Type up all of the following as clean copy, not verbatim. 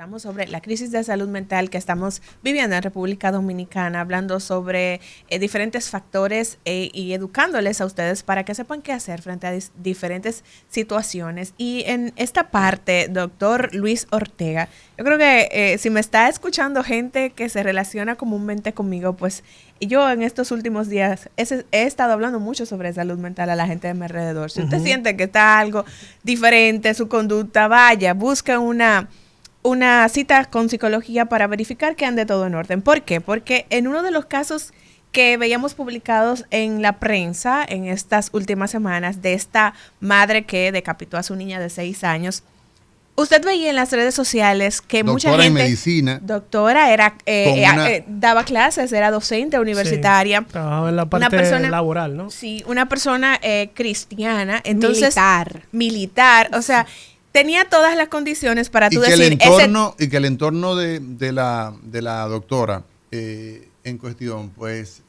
hablamos sobre la crisis de salud mental que estamos viviendo en República Dominicana, hablando sobre diferentes factores y educándoles a ustedes para que sepan qué hacer frente a diferentes situaciones. Y en esta parte, doctor Luis Ortega, yo creo que si me está escuchando gente que se relaciona comúnmente conmigo, pues yo en estos últimos días he estado hablando mucho sobre salud mental a la gente de mi alrededor. Si usted siente que está algo diferente, su conducta, vaya, busca una cita con psicología para verificar que ande todo en orden. ¿Por qué? Porque en uno de los casos que veíamos publicados en la prensa en estas últimas semanas de esta madre que decapitó a su niña de 6 años, usted veía en las redes sociales que mucha gente... Doctora en medicina. Doctora, daba clases, era docente universitaria. Sí, trabajaba en la parte laboral, ¿no? Sí, una persona cristiana. Entonces, militar. O sea, tenía todas las condiciones para tú decir... Y que el entorno de la doctora en cuestión, pues,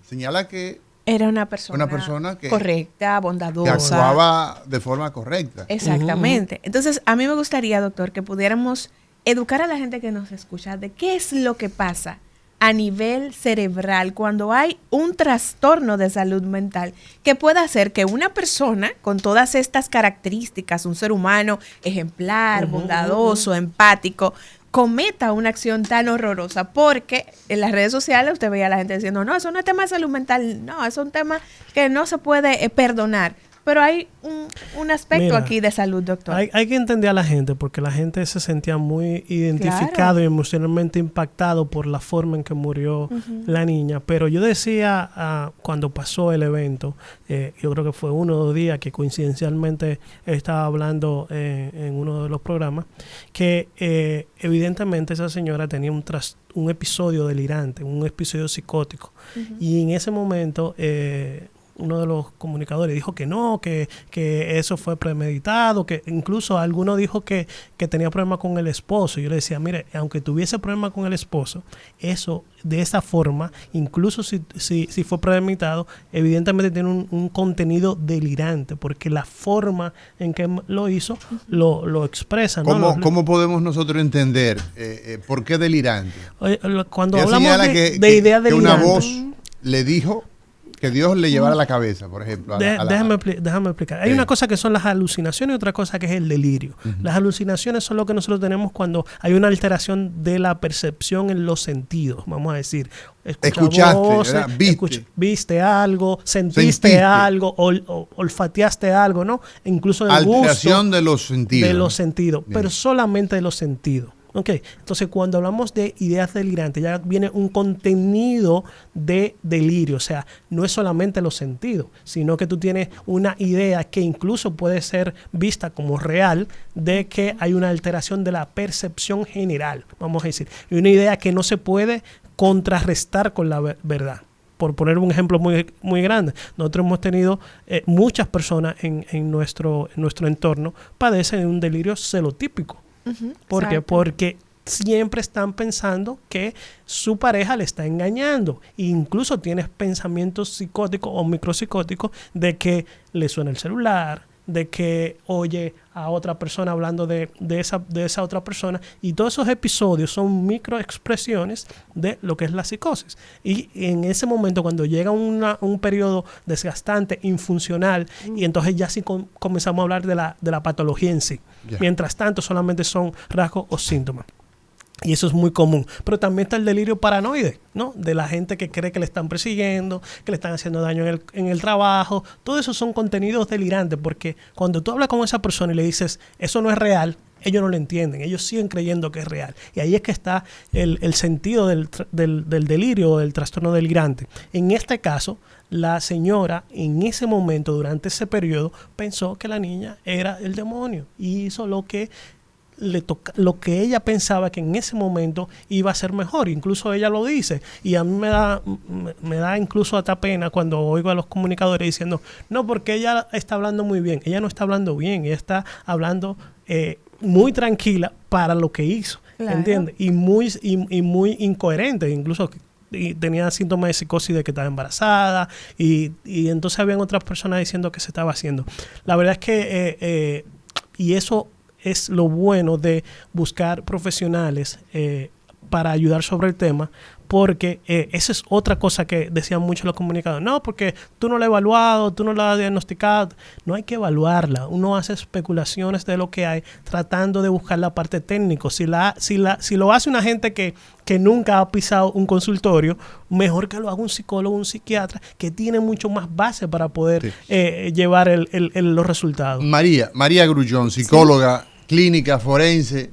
señala que... Era una persona que correcta, bondadosa. Que actuaba de forma correcta. Exactamente. Entonces, a mí me gustaría, doctor, que pudiéramos educar a la gente que nos escucha de qué es lo que pasa a nivel cerebral cuando hay un trastorno de salud mental que pueda hacer que una persona con todas estas características, un ser humano ejemplar, bondadoso, empático, cometa una acción tan horrorosa, porque en las redes sociales usted veía a la gente diciendo, no, eso no es tema de salud mental, no, eso es un tema que no se puede perdonar. Pero hay un aspecto aquí de salud, doctor. Hay que entender a la gente, porque la gente se sentía muy identificado y emocionalmente impactado por la forma en que murió la niña. Pero yo decía, cuando pasó el evento, yo creo que fue 1 o 2 días que coincidencialmente estaba hablando en uno de los programas, que evidentemente esa señora tenía un episodio delirante, un episodio psicótico. Y en ese momento... uno de los comunicadores dijo que no, que eso fue premeditado, que incluso alguno dijo que tenía problemas con el esposo. Yo le decía, mire, aunque tuviese problemas con el esposo, eso de esa forma, incluso si fue premeditado, evidentemente tiene un contenido delirante, porque la forma en que lo hizo lo expresa, ¿no? ¿Cómo podemos nosotros entender por qué delirante? Cuando hablamos de ideas delirantes, una voz le dijo que Dios le llevara la cabeza, por ejemplo. Déjame explicar. Hay una cosa que son las alucinaciones y otra cosa que es el delirio. Las alucinaciones son lo que nosotros tenemos cuando hay una alteración de la percepción en los sentidos, vamos a decir. Escuchaste, viste algo, sentiste algo, olfateaste algo, ¿no? Incluso el alteración gusto de los sentidos. De los sentidos, pero solamente de los sentidos. Okay. Entonces, cuando hablamos de ideas delirantes, ya viene un contenido de delirio. O sea, no es solamente los sentidos, sino que tú tienes una idea que incluso puede ser vista como real de que hay una alteración de la percepción general, vamos a decir. Y una idea que no se puede contrarrestar con la verdad. Por poner un ejemplo muy grande, nosotros hemos tenido muchas personas en nuestro entorno padecen de un delirio celotípico. ¿Por qué? Porque siempre están pensando que su pareja le está engañando. E incluso tienes pensamientos psicóticos o micropsicóticos de que le suena el celular, de que oye a otra persona hablando de esa otra persona, y todos esos episodios son microexpresiones de lo que es la psicosis. Y en ese momento, cuando llega un periodo desgastante, infuncional, y entonces ya sí comenzamos a hablar de la patología en sí. Mientras tanto, solamente son rasgos o síntomas. Y eso es muy común. Pero también está el delirio paranoide, ¿no? De la gente que cree que le están persiguiendo, que le están haciendo daño en el trabajo. Todo eso son contenidos delirantes, porque cuando tú hablas con esa persona y le dices, eso no es real, ellos no lo entienden. Ellos siguen creyendo que es real. Y ahí es que está el sentido del delirio o del trastorno delirante. En este caso, la señora en ese momento, durante ese periodo, pensó que la niña era el demonio y hizo lo que ella pensaba que en ese momento iba a ser mejor. Incluso ella lo dice, y a mí me da incluso hasta pena cuando oigo a los comunicadores diciendo, no, porque ella está hablando muy bien. Ella no está hablando bien, ella está hablando muy tranquila para lo que hizo, claro. ¿Entiendes? Y muy incoherente, incluso y tenía síntomas de psicosis de que estaba embarazada, y entonces habían otras personas diciendo que se estaba haciendo. La verdad es que y eso es lo bueno de buscar profesionales para ayudar sobre el tema, porque esa es otra cosa que decían muchos los comunicadores. No, porque tú no la has evaluado, tú no la has diagnosticado. No hay que evaluarla. Uno hace especulaciones de lo que hay, tratando de buscar la parte técnica. Si lo hace una gente que nunca ha pisado un consultorio, mejor que lo haga un psicólogo, un psiquiatra, que tiene mucho más base para poder llevar los resultados. María Grullón, psicóloga, clínica, forense.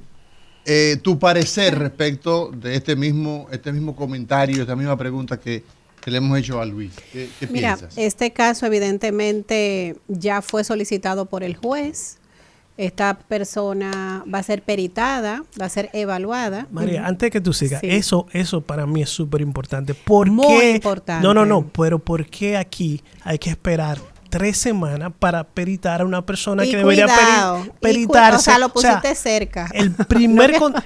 Tu parecer respecto de este mismo comentario, esta misma pregunta que le hemos hecho a Luis. ¿Qué piensas? Este caso evidentemente ya fue solicitado por el juez. Esta persona va a ser peritada, va a ser evaluada. María, antes que tú sigas, Sí. eso para mí es súper importante. Muy importante. No, pero ¿por qué aquí hay que esperar 3 semanas para peritar a una persona Y que debería peritarse? O sea, lo pusiste cerca.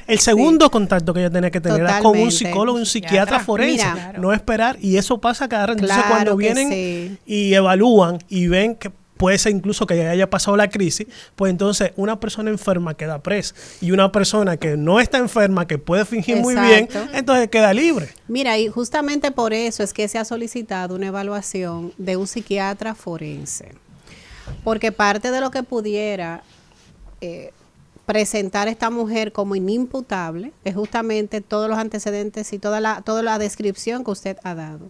El segundo contacto que ella tenía que tener era con un Totalmente. psicólogo, un psiquiatra forense. Mira. No esperar. Y eso pasa cada rato. Entonces, Claro cuando que vienen sí. y evalúan y ven que puede ser incluso que haya pasado la crisis, pues entonces una persona enferma queda presa y una persona que no está enferma, que puede fingir muy bien, Exacto. entonces queda libre. Mira, y justamente por eso es que se ha solicitado una evaluación de un psiquiatra forense. Porque parte de lo que pudiera presentar esta mujer como inimputable es justamente todos los antecedentes y toda la descripción que usted ha dado.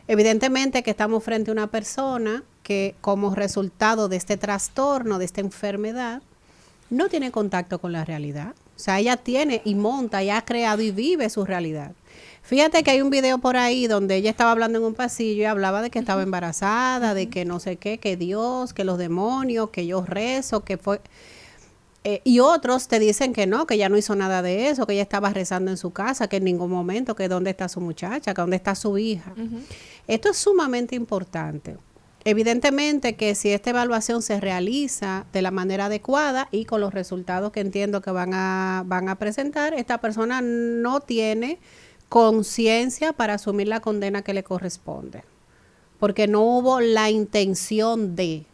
Evidentemente que estamos frente a una persona que como resultado de este trastorno, de esta enfermedad, no tiene contacto con la realidad. O sea, ella tiene y monta y ha creado y vive su realidad. Fíjate que hay un video por ahí donde ella estaba hablando en un pasillo y hablaba de que estaba embarazada, de que no sé qué, que Dios, que los demonios, que yo rezo, que fue... y otros te dicen que no, que ella no hizo nada de eso, que ella estaba rezando en su casa, que en ningún momento, que dónde está su muchacha, que dónde está su hija. Esto es sumamente importante. Evidentemente que si esta evaluación se realiza de la manera adecuada y con los resultados que entiendo que van a presentar, esta persona no tiene conciencia para asumir la condena que le corresponde, porque no hubo la intención de...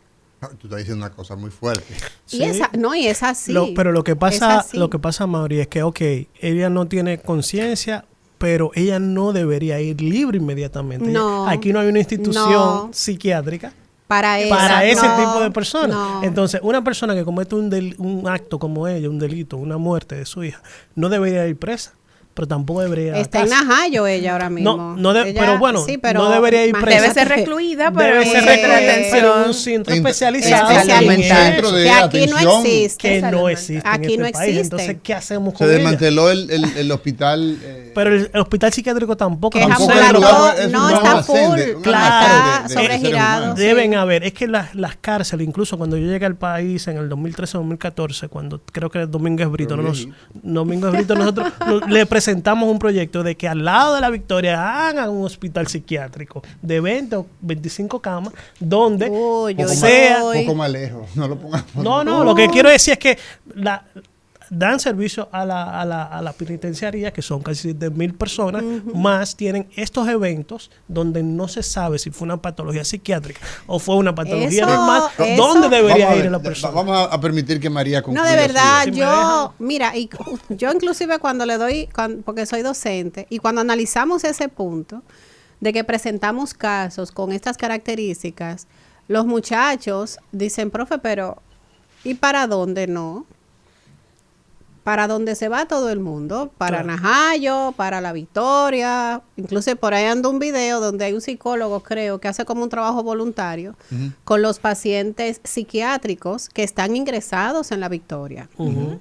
Tú estás diciendo una cosa muy fuerte. Sí. Y es así. Pero lo que Es pasa, así. Mauri, es que, ella no tiene conciencia, pero ella no debería ir libre inmediatamente. No. Aquí no hay una institución No. psiquiátrica para ese no, tipo de personas. no. Entonces, una persona que comete un acto como ella, un delito, una muerte de su hija, no debería ir presa, pero tampoco debería ir a la Está en cárcel. Najayo ella ahora mismo. Pero bueno, no debería ir presa. Debe ser recluida, pero Debe en un ser centro de recluida, pero en un atención. centro En- especializado. especializado. en Centro eso. de Que aquí no atención. existe. Que Salud no mental. existe Aquí en no este país. existe. Entonces, ¿qué hacemos Se con ella? desmanteló el hospital. Pero el hospital psiquiátrico tampoco. Que es Tampoco funciona. es un lugar- ambulatorio, es no un está almacén full, de- un almacén está de seres sobregirado. humanos. Sí. Deben haber, es que las cárceles, incluso cuando yo llegué al país en el 2013-2014, cuando creo que Domínguez Brito, Domínguez Brito, nosotros le presentamos un proyecto de que al lado de la Victoria hagan un hospital psiquiátrico de 20 o 25 camas, donde Uy, Un poco sea... más, un poco más lejos. No lo pongas. No, lo que quiero decir es que dan servicio a la penitenciaría, que son casi 7,000 personas, más tienen estos eventos donde no se sabe si fue una patología psiquiátrica o fue una patología Eso- normal. eso- ¿Dónde debería Vamos a ir ver, la persona? Vamos a permitir que María concluya. No, de verdad, Si me dejan. mira, y yo inclusive cuando le doy, porque soy docente, y cuando analizamos ese punto de que presentamos casos con estas características, los muchachos dicen, profe, pero ¿y para dónde no? Para dónde se va todo el mundo, para Claro. Najayo, para La Victoria, incluso por ahí anda un video donde hay un psicólogo, creo, que hace como un trabajo voluntario con los pacientes psiquiátricos que están ingresados en La Victoria,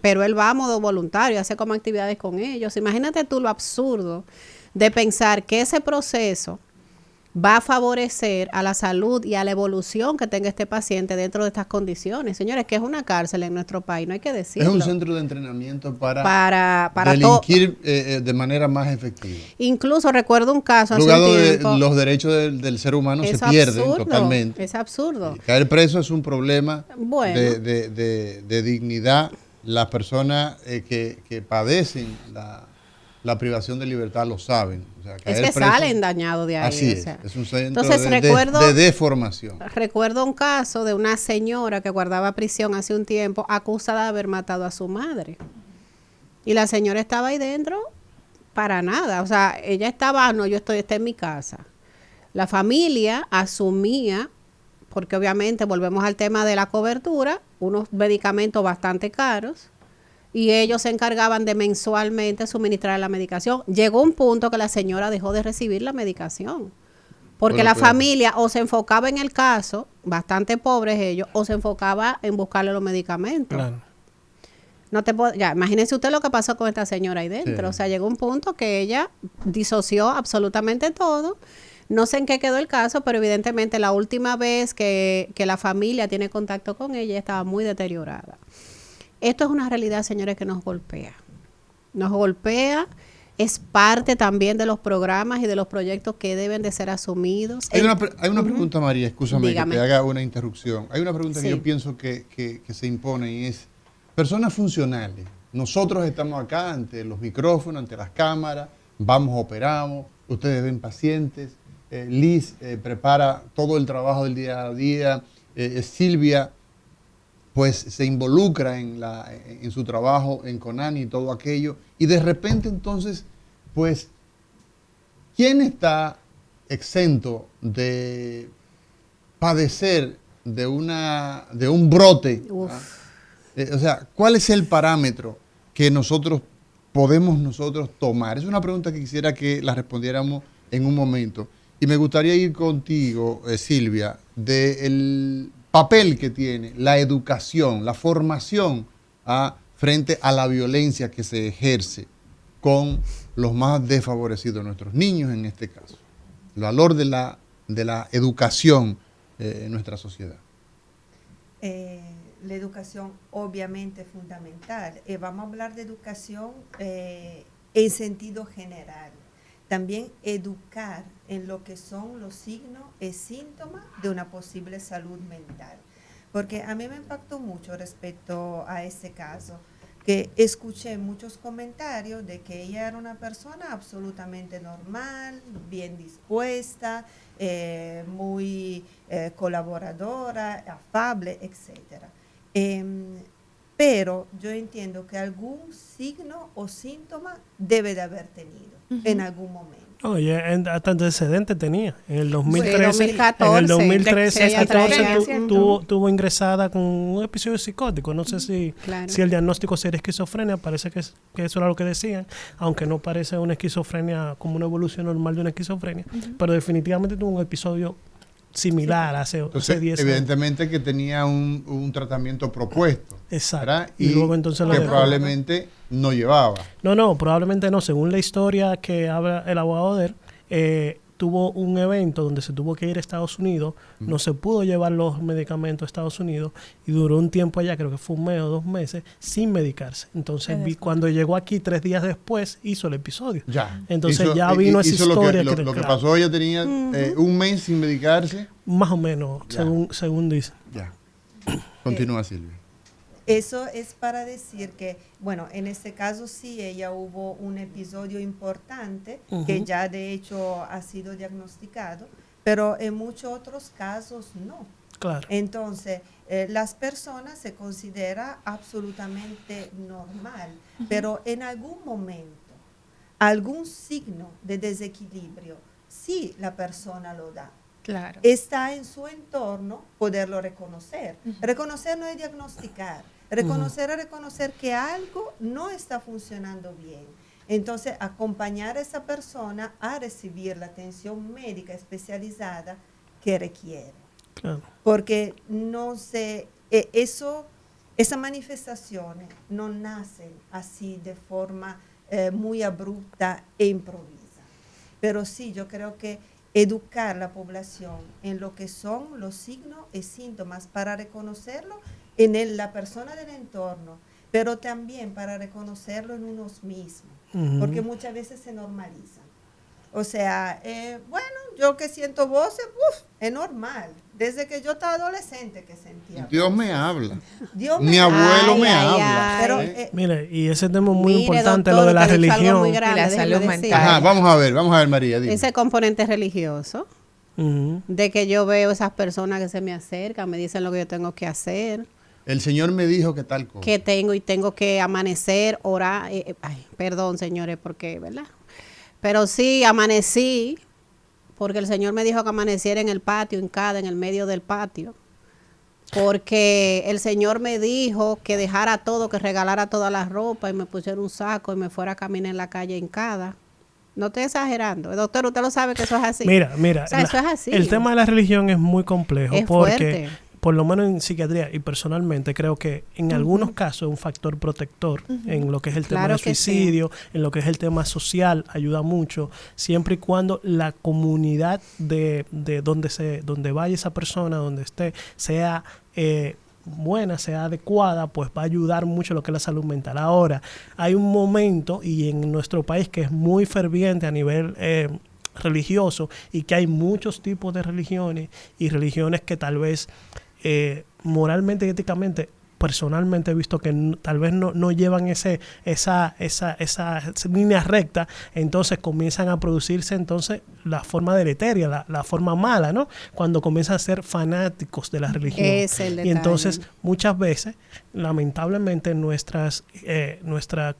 pero él va a modo voluntario, hace como actividades con ellos. Imagínate tú lo absurdo de pensar que ese proceso va a favorecer a la salud y a la evolución que tenga este paciente dentro de estas condiciones. Señores, que es una cárcel en nuestro país, no hay que Es decirlo. un centro de entrenamiento para todo. delinquir de manera más efectiva. Incluso recuerdo un caso hace Lugar un donde tiempo. los derechos del ser humano se Es pierden absurdo, totalmente. Es absurdo. Caer preso es un problema Bueno. de dignidad. Las personas que padecen la privación de libertad lo saben. O sea, Es caer que preso, salen dañados de ahí. así o sea. es un centro Entonces, de deformación. Recuerdo un caso de una señora que guardaba prisión hace un tiempo, acusada de haber matado a su madre. Y la señora estaba ahí dentro para nada. O sea, ella estaba, no, está en mi casa. La familia asumía, porque obviamente volvemos al tema de la cobertura, unos medicamentos bastante caros, y ellos se encargaban de mensualmente suministrar la medicación. Llegó un punto que la señora dejó de recibir la medicación, porque Bueno, la claro. familia o se enfocaba en el caso, bastante pobres ellos, o se enfocaba en buscarle los medicamentos. Claro. No te puedo, ya, imagínese usted lo que pasó con esta señora ahí dentro. Sí. O sea, llegó un punto que ella disoció absolutamente todo. No sé en qué quedó el caso, pero evidentemente la última vez que la familia tiene contacto con ella estaba muy deteriorada. Esto es una realidad, señores, que nos golpea. Nos golpea, es parte también de los programas y de los proyectos que deben de ser asumidos. Hay una pregunta, María, escúchame Dígame. que te haga una interrupción. Hay una pregunta que Sí. yo pienso que se impone y es, personas funcionales, nosotros estamos acá ante los micrófonos, ante las cámaras, vamos, operamos, ustedes ven pacientes, Liz prepara todo el trabajo del día a día, Silvia pues se involucra en su trabajo en Conani y todo aquello, y de repente entonces, pues, ¿quién está exento de padecer de un brote? Uf. O sea, ¿cuál es el parámetro que podemos nosotros tomar? Es una pregunta que quisiera que la respondiéramos en un momento. Y me gustaría ir contigo, Silvia, del papel que tiene la educación, la formación frente a la violencia que se ejerce con los más desfavorecidos, nuestros niños en este caso. El valor de la educación en nuestra sociedad. La educación obviamente es fundamental. Vamos a hablar de educación en sentido general. También educar en lo que son los signos y síntomas de una posible salud mental. Porque a mí me impactó mucho respecto a ese caso, que escuché muchos comentarios de que ella era una persona absolutamente normal, bien dispuesta, muy colaboradora, afable, etcétera. Pero yo entiendo que algún signo o síntoma debe de haber tenido en algún momento. Oye, hasta antecedente tenía. En el 2013, 2014, en el 2013 ella traía, tuvo ingresada con un episodio psicótico. No sé si el diagnóstico sería esquizofrenia, parece que eso era lo que decían, aunque no parece una esquizofrenia como una evolución normal de una esquizofrenia, pero definitivamente tuvo un episodio similar hace 10 años. Evidentemente que tenía un tratamiento propuesto. Exacto. ¿verdad? Y luego entonces que probablemente no llevaba. No, probablemente no. Según la historia que habla el abogado de él, tuvo un evento donde se tuvo que ir a Estados Unidos, no se pudo llevar los medicamentos a Estados Unidos y duró un tiempo allá, creo que fue 1 mes o 2 meses, sin medicarse. Entonces, cuando llegó aquí 3 días después, hizo el episodio. Ya. Entonces ya vino esa historia. Lo que pasó, ella tenía 1 mes sin medicarse. Más o menos, según dice. Ya. Continúa, Silvia. Eso es para decir que, bueno, en este caso sí, ella hubo un episodio importante que ya de hecho ha sido diagnosticado, pero en muchos otros casos no. Claro. Entonces, las personas se considera absolutamente normal, pero en algún momento, algún signo de desequilibrio, sí la persona lo da. Claro. Está en su entorno poderlo reconocer. Reconocer no es diagnosticar. Reconocer es reconocer que algo no está funcionando bien. Entonces, acompañar a esa persona a recibir la atención médica especializada que requiere. Claro. Porque esas manifestaciones no nacen así de forma muy abrupta e improvisa. Pero sí, yo creo que educar a la población en lo que son los signos y síntomas para reconocerlo en la persona del entorno, pero también para reconocerlo en unos mismos, porque muchas veces se normalizan. O sea, bueno, yo que siento voces, es normal. Desde que yo estaba adolescente que sentía. Dios me habla. Dios Mi abuelo Ay, me ay, habla. ay. Pero, Mire, y ese tema es muy Mire, importante, doctor, lo de la usted ha dicho algo religión. muy grande, Y la déjeme salud decirle. mental. Ajá, vamos a ver, María, dime. Ese componente religioso, Ujú. de que yo veo esas personas que se me acercan, me dicen lo que yo tengo que hacer, El Señor me dijo que tal cosa. que tengo que amanecer, orar. Ay, perdón, señores, porque, ¿verdad? Pero sí, amanecí, porque el Señor me dijo que amaneciera en el patio, hincada, en el medio del patio. Porque el Señor me dijo que dejara todo, que regalara toda la ropa y me pusiera un saco y me fuera a caminar en la calle hincada. No estoy exagerando. Doctor, usted lo sabe que eso es así. Mira, O sea, eso es así. el tema de la religión es muy complejo Es porque, fuerte. por lo menos en psiquiatría y personalmente, creo que en algunos casos es un factor protector en lo que es el tema Claro del que sí. suicidio, en lo que es el tema social, ayuda mucho, siempre y cuando la comunidad de donde vaya esa persona, donde esté, sea buena, sea adecuada, pues va a ayudar mucho lo que es la salud mental. Ahora, hay un momento, y en nuestro país que es muy ferviente a nivel religioso, y que hay muchos tipos de religiones, y religiones que tal vez moralmente y éticamente, personalmente he visto que tal vez no llevan esa línea recta, entonces comienzan a producirse entonces la forma deleteria, la forma mala, ¿no? Cuando comienzan a ser fanáticos de la religión. Es el Y detalle. entonces muchas veces, lamentablemente, nuestra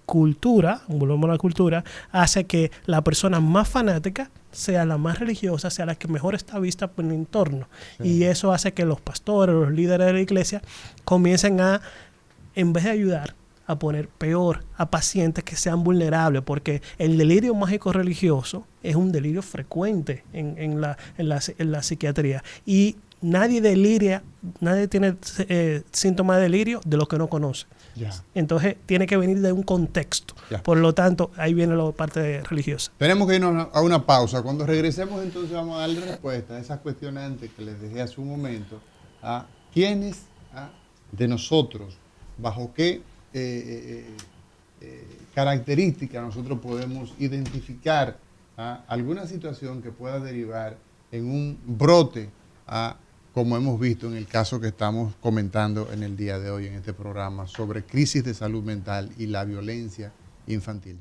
cultura, volvemos a la cultura, hace que la persona más fanática sea la más religiosa, sea la que mejor está vista por el entorno. Sí. Y eso hace que los pastores, los líderes de la iglesia, comiencen a, en vez de ayudar, a poner peor a pacientes que sean vulnerables, porque el delirio mágico religioso es un delirio frecuente en la psiquiatría. Y nadie deliria, nadie tiene síntomas de delirio de lo que no conoce. Yeah. Entonces tiene que venir de un contexto. Yeah. Por lo tanto, ahí viene la parte religiosa. Tenemos que irnos a una pausa. Cuando regresemos, entonces vamos a darle respuesta a esas cuestionantes que les dejé hace un momento. A quiénes de nosotros, bajo qué características nosotros podemos identificar alguna situación que pueda derivar en un brote como hemos visto en el caso que estamos comentando en el día de hoy en este programa sobre crisis de salud mental y la violencia infantil.